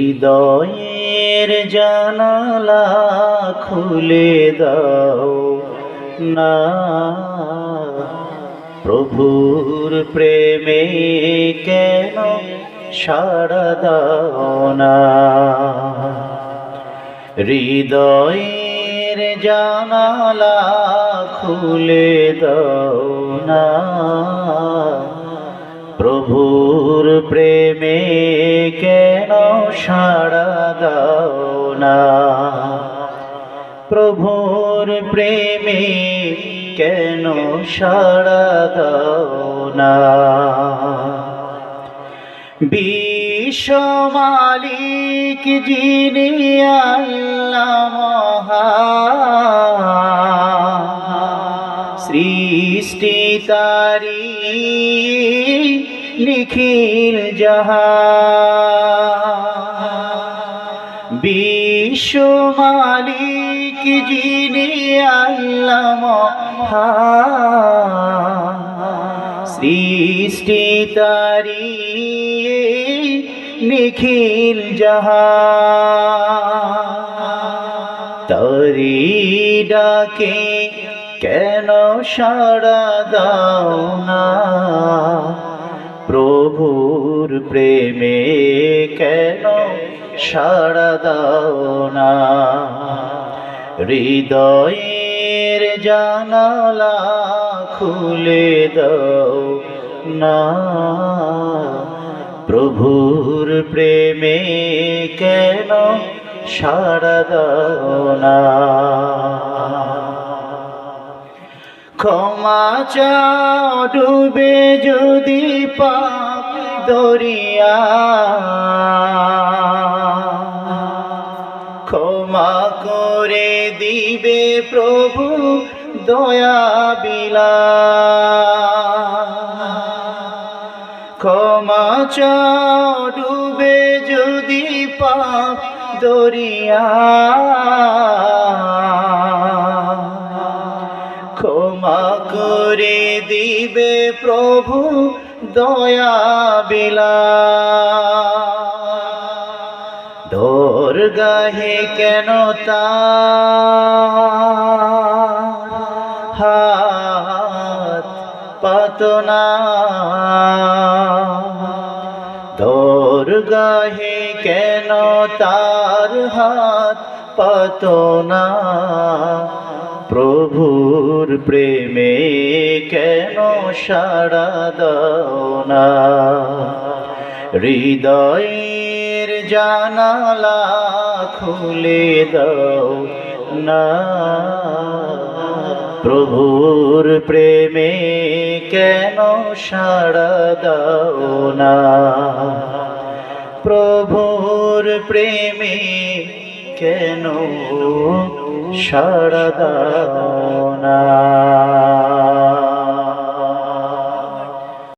হৃদয়ের জানালা খুলে দাও না, প্রভুর প্রেমে কেন সাড়া দাও না। হৃদয়ের জানালা খুলে দাও না, প্রভুর প্রেমে কেন সাড়া দাও না। প্রভুর প্রেমে কেন সাড়া দাও না। বিশ্ব মালিক যিনি আল্লাহ মহান, সৃষ্টি তারি নিখিল জাহান। বিশ্ব মালিক যিনি আল্লাহ মহান, সৃষ্টি তারি নিখিল জাহান। তারি ডাকে কেন সাড়া দাও না, প্রভুর প্রেমে কেন সাড়া দাও না। হৃদয়ের জানালা খুলে দাও না, প্রভুর প্রেমে কেন সাড়া দাও না। ক্ষমা চাও ডুবে যদি পাপ দরিয়া, ক্ষমা করে দিবে প্রভু দয়া বিলা। ক্ষমা চাও ডুবে যদি পাপ দরিয়া, ক্ষমা করে দিবে প্রভু দয়া বিলা। দরগাহে কেন তার হাত পাতো না, দরগাহে কেন তার হাত পাতো না। প্রভুর প্রেমে কেন সাড়া দাও না। হৃদয়ের জানালা খুলে দাও না, প্রভুর প্রেমে কেন সাড়া দাও না। প্রভুর প্রেমে কেন সাড়া দাও না।